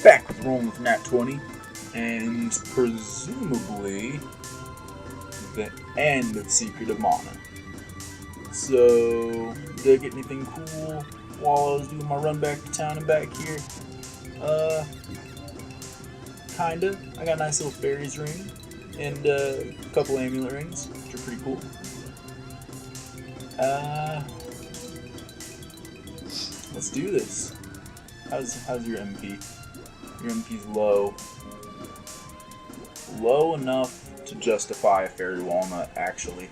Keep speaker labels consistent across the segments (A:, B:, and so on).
A: back with Rolling with Nat 20, and presumably the end of Secret of Mana. So, did I get anything cool while I was doing my run back to town and back here? Kinda. I got a nice little fairies ring, and a couple amulet rings, which are pretty cool. Let's do this. How's your MP? Your MP's low. Low enough to justify a fairy walnut, actually.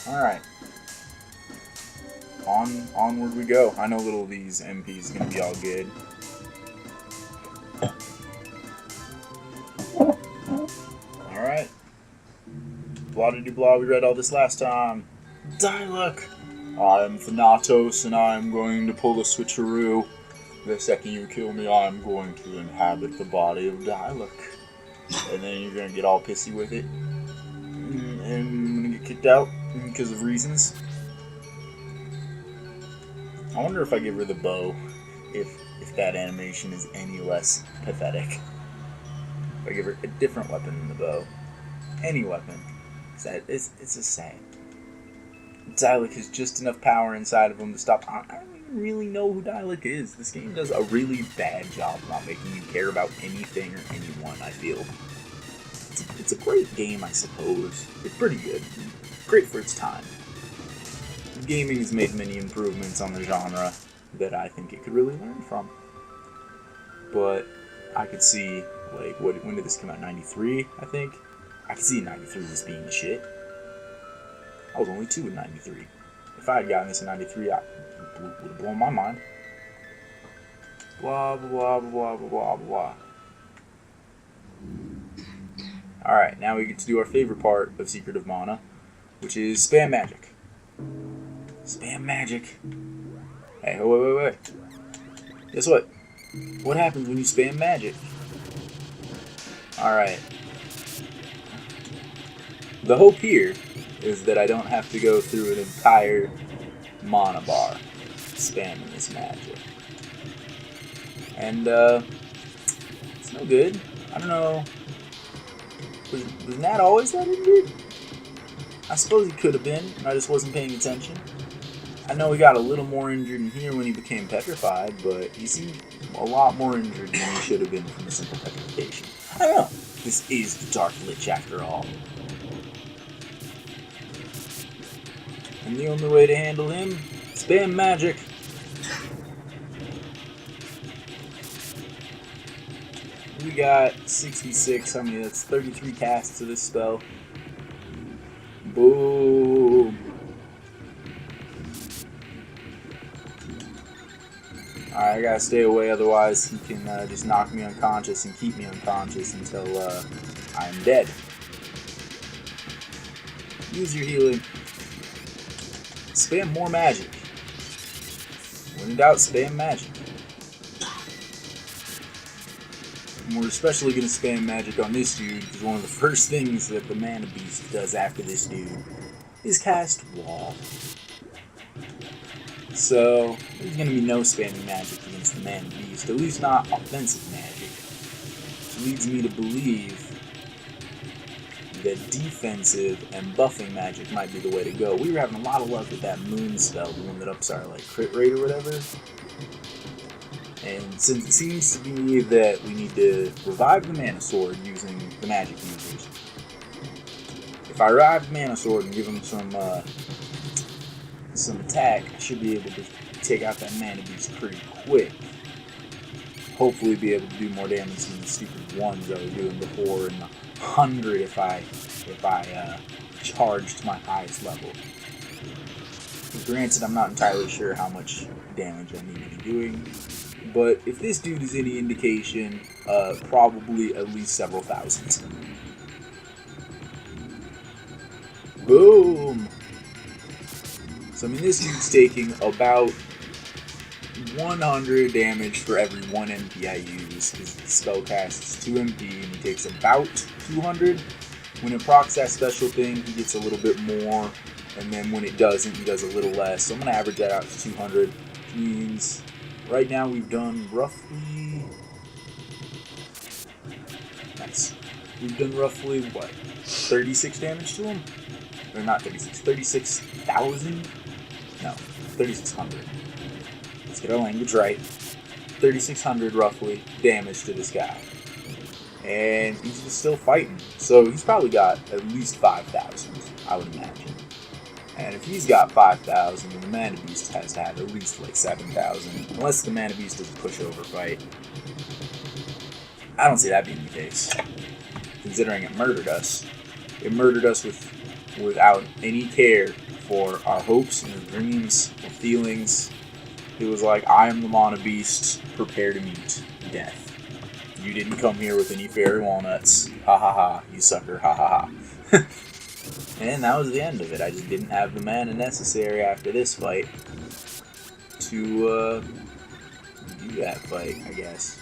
A: Alright. Onward we go. I know little these MP's gonna be all good. Alright. Blah-de-do-blah, we read all this last time. Dialog! I am Thanatos, and I am going to pull a switcheroo. The second you kill me, I am going to inhabit the body of Dialog. And then you're going to get all pissy with it. And I'm going to get kicked out because of reasons. I wonder if I give her the bow, if that animation is any less pathetic. If I give her a different weapon than the bow. Any weapon. It's a saying. Dialog has just enough power inside of him to stop. I don't even really know who Dialog is. This game does a really bad job not making you care about anything or anyone, I feel. It's a great game, I suppose. It's pretty good. Great for its time. Gaming has made many improvements on the genre that I think it could really learn from. But I could see, like, when did this come out? 93, I think? I could see 93 as being the shit. I was only 2 in 93. If I had gotten this in 93, I would have blown my mind. Blah, blah, blah, blah, blah, blah. Alright, now we get to do our favorite part of Secret of Mana, which is spam magic. Spam magic. Hey, wait. Guess what? What happens when you spam magic? Alright. The hope here is that I don't have to go through an entire mana bar spamming this magic. And, it's no good. I don't know. Was Nat always that injured? I suppose he could have been. I just wasn't paying attention. I know he got a little more injured in here when he became petrified, but he seemed a lot more injured than he should have been from a simple petrification. I don't know. This is the Dark Lich after all. And the only way to handle him, spam magic. We got 66, I mean that's 33 casts of this spell. Boom. Alright, I gotta stay away, otherwise he can just knock me unconscious and keep me unconscious until I'm dead. Use your healing. Spam more magic. When in doubt, spam magic. And we're especially going to spam magic on this dude, because one of the first things that the Mana Beast does after this dude is cast Wall. So, there's going to be no spamming magic against the Mana Beast, at least not offensive magic. Which leads me to believe that defensive and buffing magic might be the way to go. We were having a lot of luck with that moon spell, the one that ups our crit rate or whatever. And since it seems to be that we need to revive the Mana Sword using the magic users, if I revive the Mana Sword and give him some attack, I should be able to take out that Mana Beast pretty quick. Hopefully be able to do more damage than the stupid ones I was doing before, and 100 if I charge to my highest level. Granted, I'm not entirely sure how much damage I need to be doing, but if this dude is any indication, probably at least several thousand. Boom! So I mean, this dude's taking about 100 damage for every 1 MP I use, because the spell casts 2 MP and he takes about 200. When it procs that special thing, he gets a little bit more, and then when it doesn't, he does a little less. So I'm going to average that out to 200, which means right now we've done roughly... Nice. We've done roughly, what, 36 damage to him? Or not 36, 36,000? No, 3,600. Let's get our language right. 3,600 roughly damage to this guy. And he's still fighting. So he's probably got at least 5,000, I would imagine. And if he's got 5,000, then the Mana Beast has to have at least like 7,000. Unless the Mana Beast does a pushover fight. I don't see that being the case. Considering it murdered us. It murdered us without any care for our hopes and our dreams or feelings. It was like, I am the Mana Beast, prepare to meet death. You didn't come here with any fairy walnuts. Ha ha ha, you sucker, ha ha ha. And that was the end of it. I just didn't have the mana necessary after this fight to do that fight, I guess.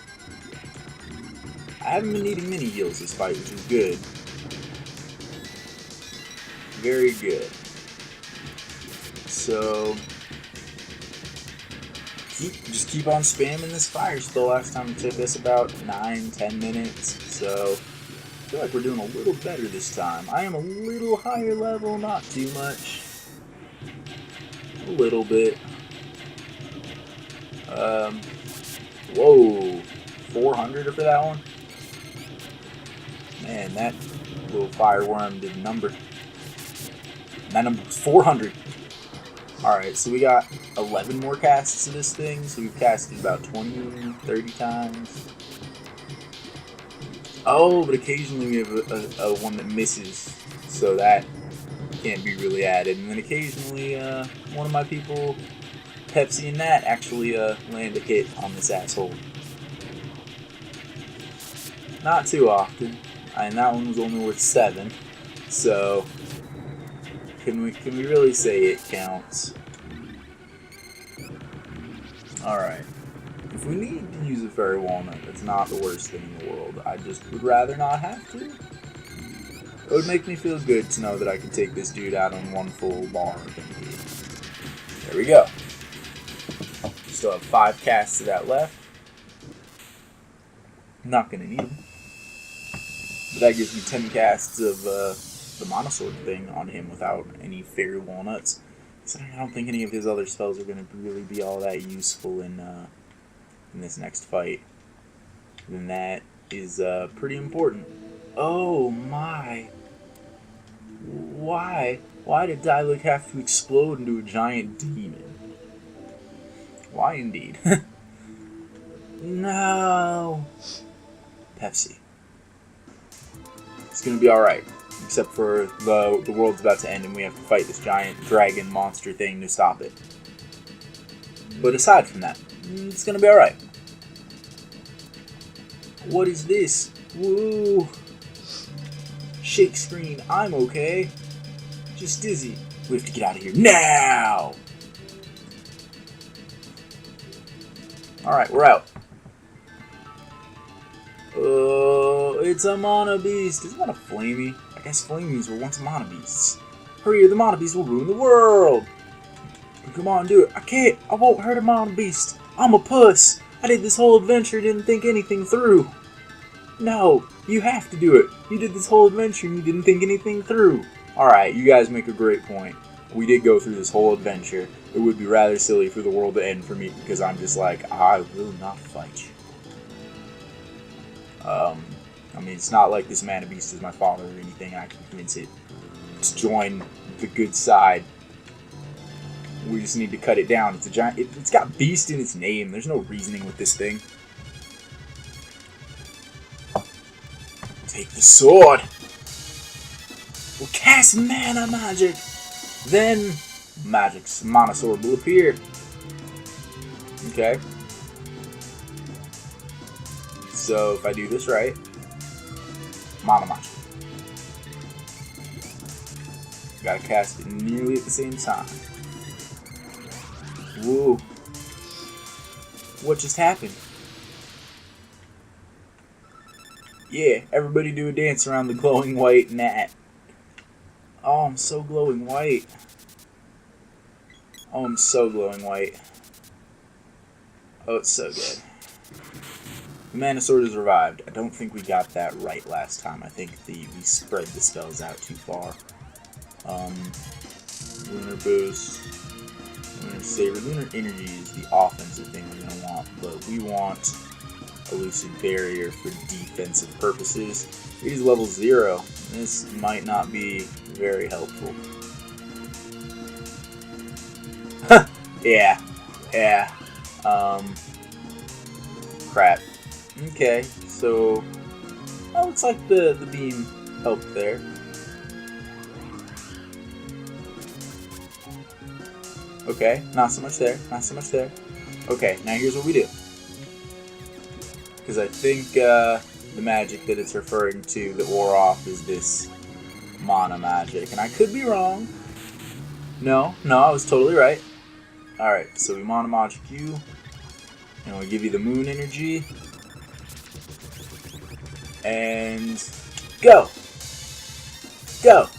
A: I haven't been needing mini heals this fight, which is good. Very good. So, just keep on spamming this fire spell. Last time it took us about 9-10 minutes, so I feel like we're doing a little better this time. I am a little higher level, not too much. A little bit. Whoa, 400 for that one? Man, that little fireworm did a number. That number was 400. Alright, so we got 11 more casts of this thing, so we've casted about 20, 30 times. Oh, but occasionally we have a one that misses, so that can't be really added. And then occasionally, one of my people, Pepsi and Nat, actually land a hit on this asshole. Not too often, and that one was only worth 7, so... Can we really say it counts? Alright. If we need to use a fairy walnut, that's not the worst thing in the world. I just would rather not have to. It would make me feel good to know that I could take this dude out on one full bar. There we go. Still have 5 casts of that left. Not gonna need them. But that gives me 10 casts of the monosword thing on him without any fairy walnuts. So I don't think any of his other spells are going to really be all that useful in this next fight. And that is pretty important. Oh my! Why? Why did Diluc have to explode into a giant demon? Why indeed? No! Pepsi. It's going to be alright. Except for the world's about to end and we have to fight this giant dragon monster thing to stop it. But aside from that, it's gonna be alright. What is this? Woo! Shake screen, I'm okay. Just dizzy. We have to get out of here now! Alright, we're out. It's a Mana Beast. Isn't that a Flamey? I guess Flamies were once Mana Beasts. Hurry or the Mana Beast will ruin the world! Come on, do it. I can't. I won't hurt a Mana Beast. I'm a puss. I did this whole adventure, didn't think anything through. No, you have to do it. You did this whole adventure and you didn't think anything through. Alright, you guys make a great point. We did go through this whole adventure. It would be rather silly for the world to end for me because I'm just like, I will not fight you. I mean, it's not like this Mana Beast is my father or anything. I can convince it to join the good side. We just need to cut it down. It's a giant. It's got Beast in its name. There's no reasoning with this thing. Take the sword. We'll cast mana magic. Then magic's mana sword will appear. Okay. So if I do this right, mana magic. Gotta cast it nearly at the same time. Whoa. What just happened? Yeah, everybody do a dance around the glowing white gnat. Oh, I'm so glowing white. Oh, I'm so glowing white. Oh, it's so good. The Mana Sword is revived. I don't think we got that right last time. I think we spread the spells out too far. Lunar Boost. Lunar Saber. Lunar Energy is the offensive thing we're going to want, but we want Elusive Barrier for defensive purposes. It is level 0. This might not be very helpful. Yeah. Crap. Okay, so looks like the beam helped there. Okay, not so much there, not so much there. Okay, now here's what we do. Because I think the magic that it's referring to that wore off is this mana magic. And I could be wrong. No, I was totally right. Alright, so we mana magic you. And we'll give you the moon energy. And go! Go!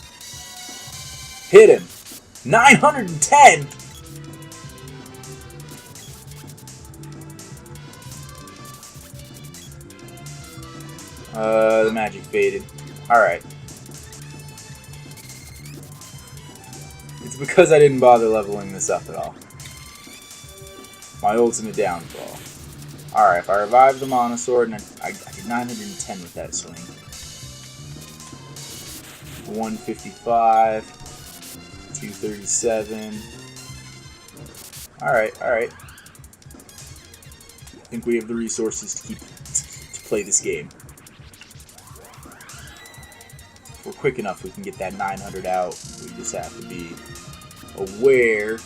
A: Hit him! 910! The magic faded. Alright. It's because I didn't bother leveling this up at all. My ultimate downfall. Alright, if I revive the Mana Sword, and I did 910 with that swing. 155. 237. Alright. I think we have the resources to play this game. If we're quick enough, we can get that 900 out. We just have to be aware.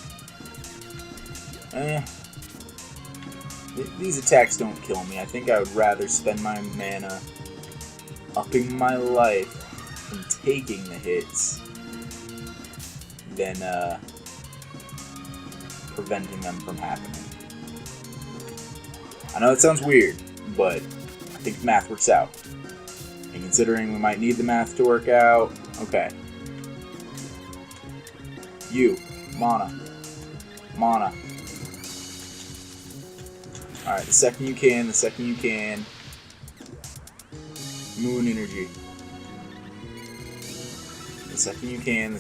A: These attacks don't kill me. I think I would rather spend my mana upping my life and taking the hits than preventing them from happening. I know it sounds weird, but I think the math works out. And considering we might need the math to work out, okay. You, mana. Alright, the second you can. Moon energy. The second you can.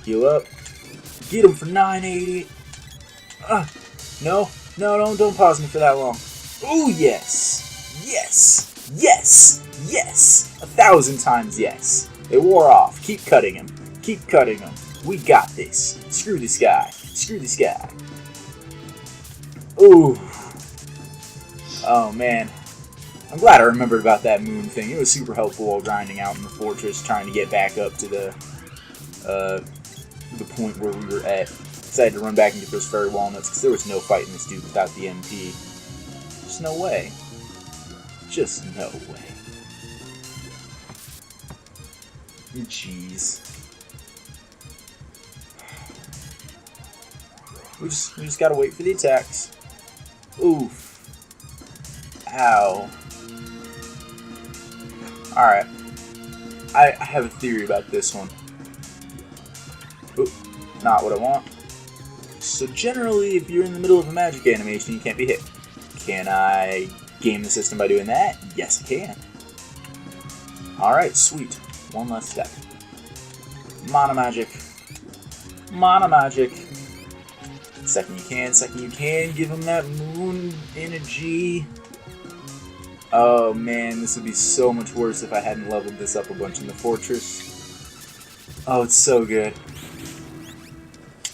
A: Heal up. Get him for 980. No, don't pause me for that long. Ooh, yes. 1,000 times yes. It wore off. Keep cutting him. We got this. Screw this guy. Ooh. Oh, man. I'm glad I remembered about that moon thing. It was super helpful while grinding out in the fortress, trying to get back up to the point where we were at. Decided to run back and get those fairy walnuts, because there was no fighting this dude without the MP. Just no way. Jeez. We just gotta wait for the attacks. Oof. Ow. Alright. I have a theory about this one. Oop. Not what I want. So generally, if you're in the middle of a magic animation, you can't be hit. Can I game the system by doing that? Yes, I can. Alright, sweet. One last step. Mana magic. Second you can. Give him that moon energy. Oh man, this would be so much worse if I hadn't leveled this up a bunch in the fortress. Oh, it's so good.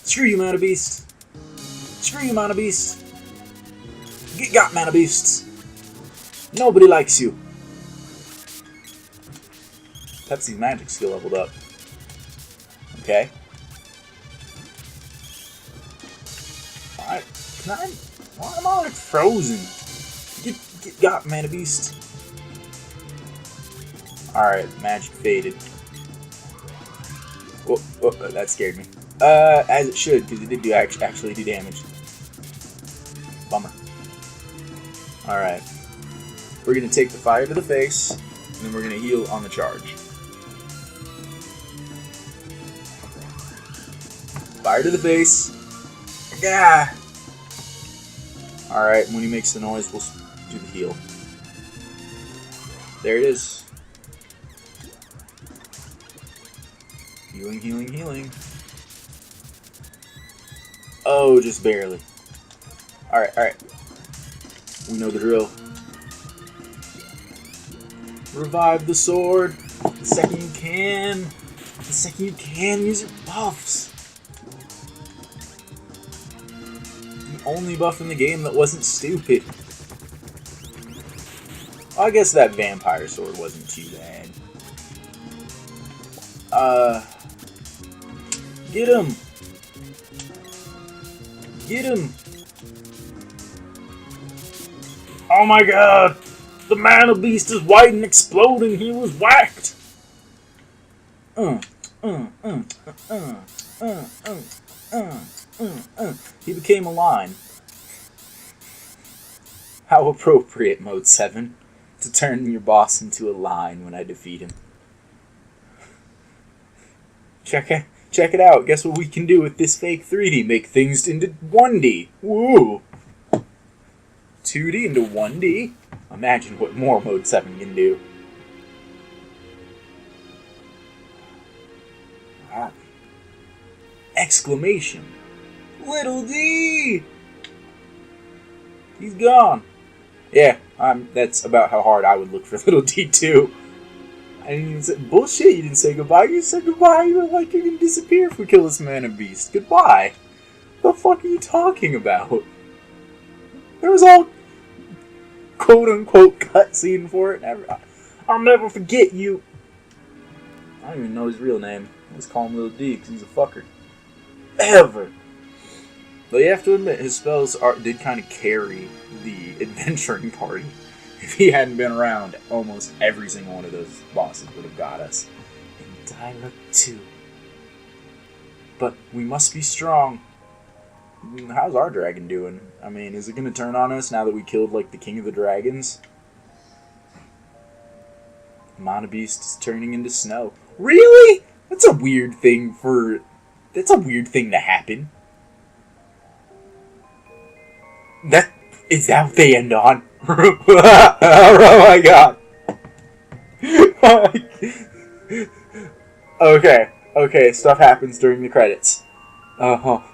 A: Screw you, Mana Beast. Get got, Mana Beasts. Nobody likes you. Pepsi's magic skill leveled up. Okay. Alright, why am I like frozen? Get got, Mana Beast. Alright, magic faded. Oh, that scared me. As it should, because it did actually do damage. Bummer. Alright. We're going to take the fire to the face, and then we're going to heal on the charge. Fire to the base. Yeah. Alright, when he makes the noise, we'll do the heal. There it is. Healing, healing, healing. Oh, just barely. Alright, alright. We know the drill. Revive the sword. The second you can. The second you can, use your buffs. The only buff in the game that wasn't stupid. I guess that vampire sword wasn't too bad. Get him! Get him! Oh my god! The mana beast is white and exploding! He was whacked! He became a line. How appropriate, Mode 7, to turn your boss into a line when I defeat him. Check it out. Guess what we can do with this fake 3D? Make things into 1D. Woo! 2D into 1D? Imagine what more Mode 7 can do. Ah. Exclamation. Little D! He's gone. Yeah, that's about how hard I would look for Little D too. I didn't even say bullshit. You didn't say goodbye. You said goodbye. You were like, you're gonna disappear if we kill this mana beast. Goodbye. What the fuck are you talking about? There was all quote unquote cutscene for it. I'll never forget you. I don't even know his real name. Let's call him Little D because he's a fucker. Ever. But you have to admit, his spells did kind of carry the adventuring party. If he hadn't been around, almost every single one of those bosses would have got us. And Dialect 2. But we must be strong. How's our dragon doing? I mean, is it going to turn on us now that we killed, like, the king of the dragons? Mana Beast is turning into snow. Really? That's a weird thing to happen. Is that what they end on? Oh my god. Okay, stuff happens during the credits. I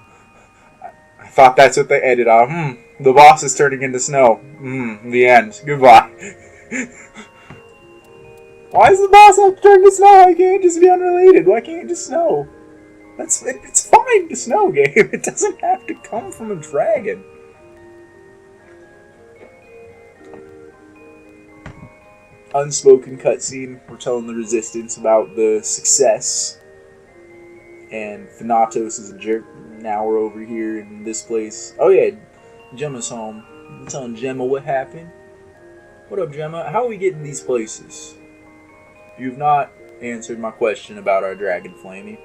A: thought that's what they ended on. The boss is turning into snow. The end. Goodbye. Why does the boss have to turn to snow? Why can't it just be unrelated? Why can't it just snow? It's fine to snow game. It doesn't have to come from a dragon. Unspoken cutscene. We're telling the Resistance about the success. And Thanatos is a jerk. Now we're over here in this place. Oh yeah, Gemma's home. I'm telling Gemma what happened. What up, Gemma? How are we getting these places? You've not answered my question about our Dragon Flamey.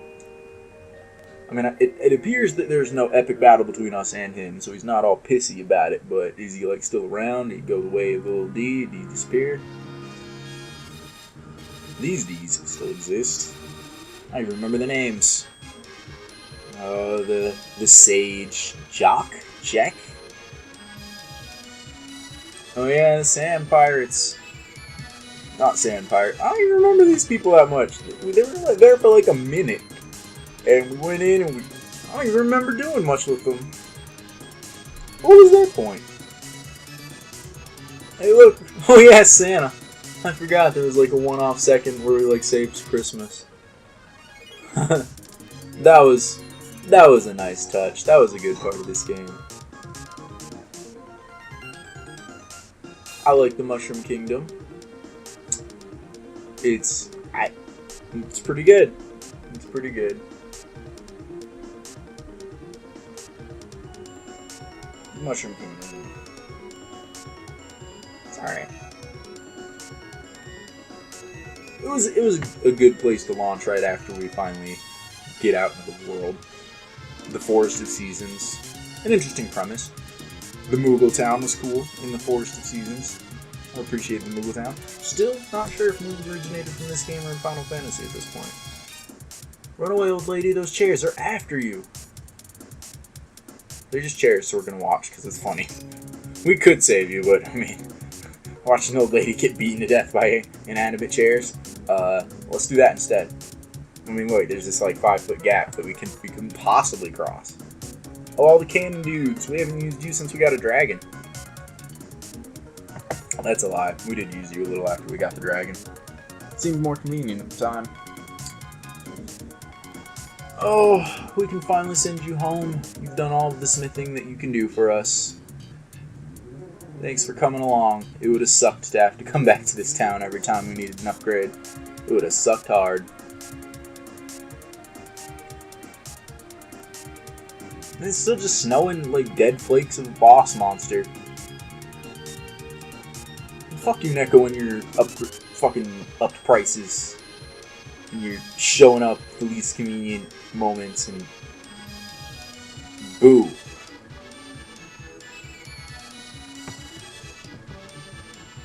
A: I mean, it appears that there's no epic battle between us and him, so he's not all pissy about it, but is he, like, still around? Did he go the way of Little D? Did he disappear? These Ds still exist. I even remember the names. The Sage Jock? Jack? Oh yeah, the Sand Pirates. Not Sand Pirate. I don't even remember these people that much. They were there for like a minute. And we went in and I don't even remember doing much with them. What was their point? Hey look, oh yeah, Santa. I forgot there was like a one-off second where we like saved Christmas. That was a nice touch. That was a good part of this game. I like the Mushroom Kingdom. It's pretty good. It's pretty good. Mushroom Kingdom. It's alright. It was a good place to launch right after we finally get out into the world. The Forest of Seasons. An interesting premise. The Moogle Town was cool in the Forest of Seasons. I appreciate the Moogle Town. Still not sure if Moogle originated from this game or in Final Fantasy at this point. Run away, old lady. Those chairs are after you. They're just chairs, so we're gonna watch because it's funny. We could save you, but I mean, watching an old lady get beaten to death by inanimate chairs. Let's do that instead. I mean, look, there's this like 5-foot gap that we can possibly cross. Oh, all the cannon dudes. We haven't used you since we got a dragon. That's a lie. We did use you a little after we got the dragon. Seemed more convenient at the time. Oh, we can finally send you home. You've done all of the smithing that you can do for us. Thanks for coming along. It would have sucked to have to come back to this town every time we needed an upgrade. It would have sucked hard. And it's still just snowing like dead flakes of a boss monster. Fuck you, Neko, when you're upped prices. And you're showing up at the least convenient moments and boo.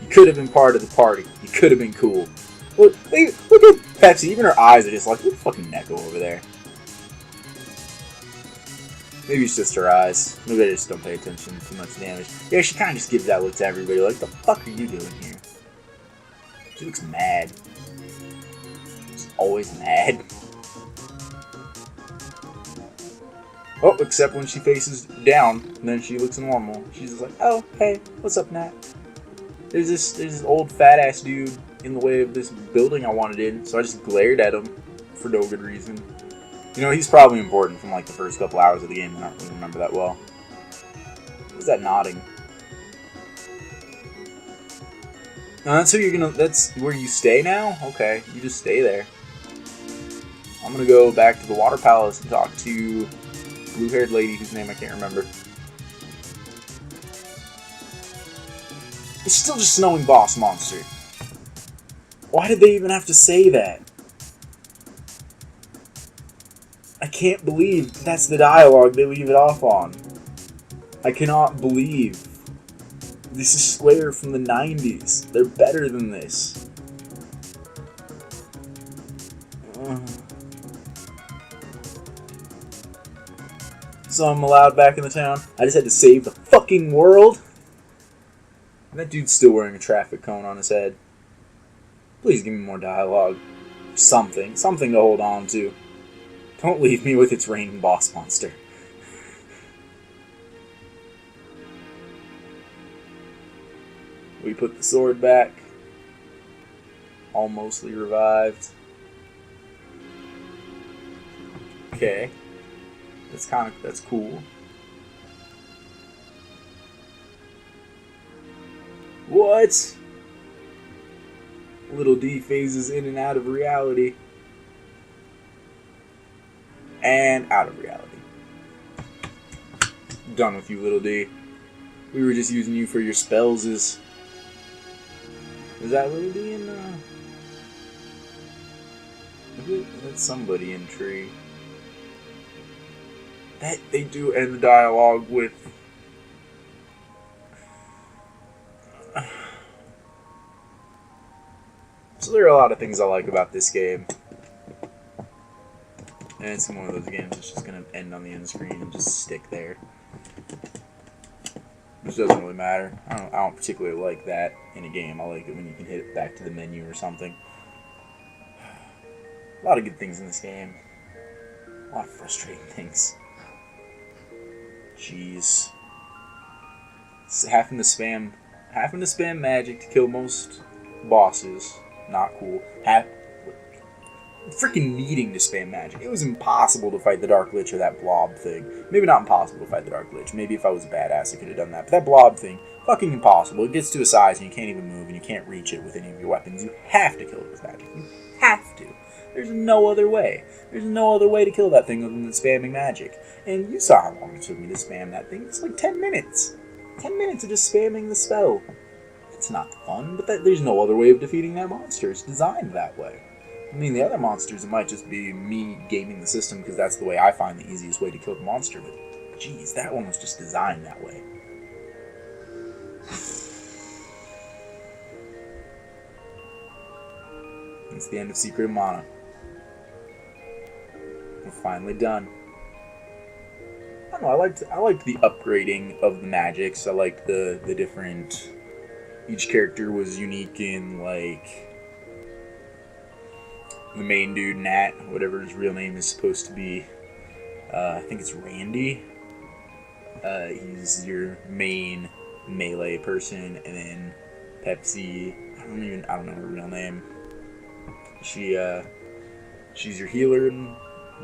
A: You could have been part of the party. You could have been cool. Look at Pepsi. Even her eyes are just like, look at fucking Neko over there. Maybe it's just her eyes. Maybe I just don't pay attention to much damage. Yeah, she kind of just gives that look to everybody. Like, the fuck are you doing here? She looks mad. She's always mad. Oh, except when she faces down, and then she looks normal. She's just like, oh, hey, what's up, Nat? There's this old fat ass dude in the way of this building I wanted in, so I just glared at him for no good reason. You know, he's probably important from like the first couple hours of the game. I don't really remember that well. What's that nodding? No, that's where you stay now? Okay, you just stay there. I'm gonna go back to the water palace and talk to blue-haired lady whose name I can't remember. It's still just snowing boss monster. Why did they even have to say that? I can't believe that's the dialogue they leave it off on. I cannot believe. This is Square from the 90s. They're better than this. So I'm allowed back in the town. I just had to save the fucking world. And that dude's still wearing a traffic cone on his head. Please give me more dialogue. Something to hold on to. Don't leave me with its raining boss monster. We put the sword back. All mostly revived. Okay. That's cool. What? Little D phases in and out of reality. And out of reality. Done with you, Little D. We were just using you for your spells. Is that Little D in that's somebody in Tree. That they do end the dialogue with so there are a lot of things I like about this game. And it's one of those games that's just going to end on the end screen and just stick there. Which doesn't really matter. I don't particularly like that in a game. I like it when you can hit it back to the menu or something. A lot of good things in this game. A lot of frustrating things. Jeez. Having to spam magic to kill most bosses. Not cool. Freaking needing to spam magic. It was impossible to fight the Dark Lich or that blob thing. Maybe not impossible to fight the Dark Lich. Maybe if I was a badass I could have done that. But that blob thing, fucking impossible. It gets to a size and you can't even move and you can't reach it with any of your weapons. You have to kill it with magic. You have to. There's no other way. There's no other way to kill that thing other than spamming magic. And you saw how long it took me to spam that thing. It's like 10 minutes. 10 minutes of just spamming the spell. It's not fun, but there's no other way of defeating that monster. It's designed that way. I mean, the other monsters, it might just be me gaming the system because that's the way I find the easiest way to kill the monster, but geez, that one was just designed that way. It's the end of Secret of Mana. We're finally done. don't know. I liked the upgrading of the magics. I liked the different. Each character was unique in like the main dude, Nat, whatever his real name is supposed to be. I think it's Randy. He's your main melee person, and then Pepsi. I don't know her real name. She's your healer and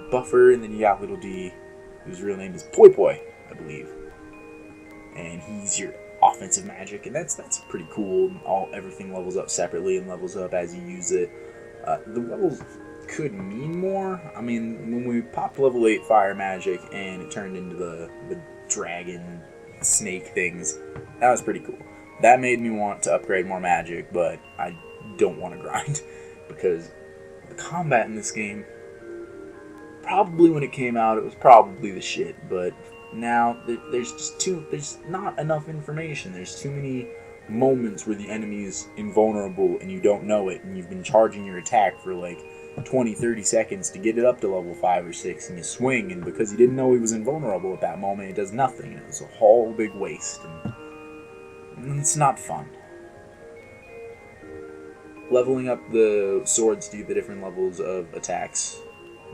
A: buffer, and then you got Little D, whose real name is Poi Poi, I believe, and he's your offensive magic, and that's pretty cool. Everything levels up separately and levels up as you use it. The levels could mean more. I mean, when we popped level 8 fire magic and it turned into the dragon snake things, that was pretty cool. That made me want to upgrade more magic, but I don't want to grind because the combat in this game, probably when it came out, it was probably the shit, but now there's not enough information. There's too many moments where the enemy is invulnerable and you don't know it, and you've been charging your attack for like 20-30 seconds to get it up to level 5 or 6, and you swing, and because you didn't know he was invulnerable at that moment, it does nothing, and it's a whole big waste, and it's not fun. Leveling up the swords to get the different levels of attacks,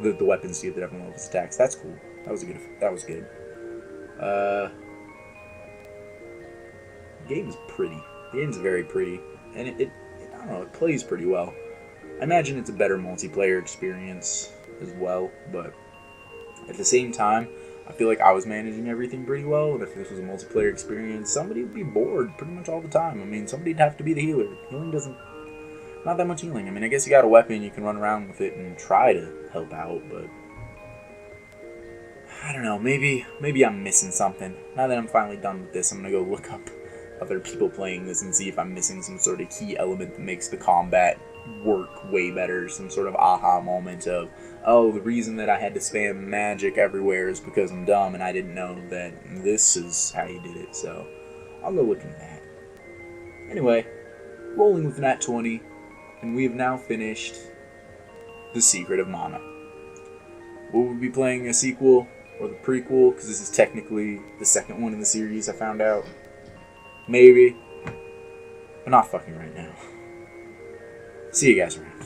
A: the weapons to get the different levels of attacks, that's cool. That was good. The game's pretty. The game's very pretty, and it I don't know, it plays pretty well. I imagine it's a better multiplayer experience as well, but at the same time, I feel like I was managing everything pretty well, and if this was a multiplayer experience, somebody would be bored pretty much all the time. I mean, somebody'd have to be the healer. Healing not that much healing. I mean, I guess you got a weapon, you can run around with it and try to help out, but I don't know, maybe I'm missing something. Now that I'm finally done with this, I'm gonna go look up other people playing this and see if I'm missing some sort of key element that makes the combat work way better, some sort of aha moment of, oh, the reason that I had to spam magic everywhere is because I'm dumb and I didn't know that this is how you did it, so I'll go look into that. Anyway, rolling with Nat 20, and we have now finished The Secret of Mana. Will we be playing a sequel or the prequel, because this is technically the second one in the series, I found out? Maybe, but not fucking right now. See you guys around.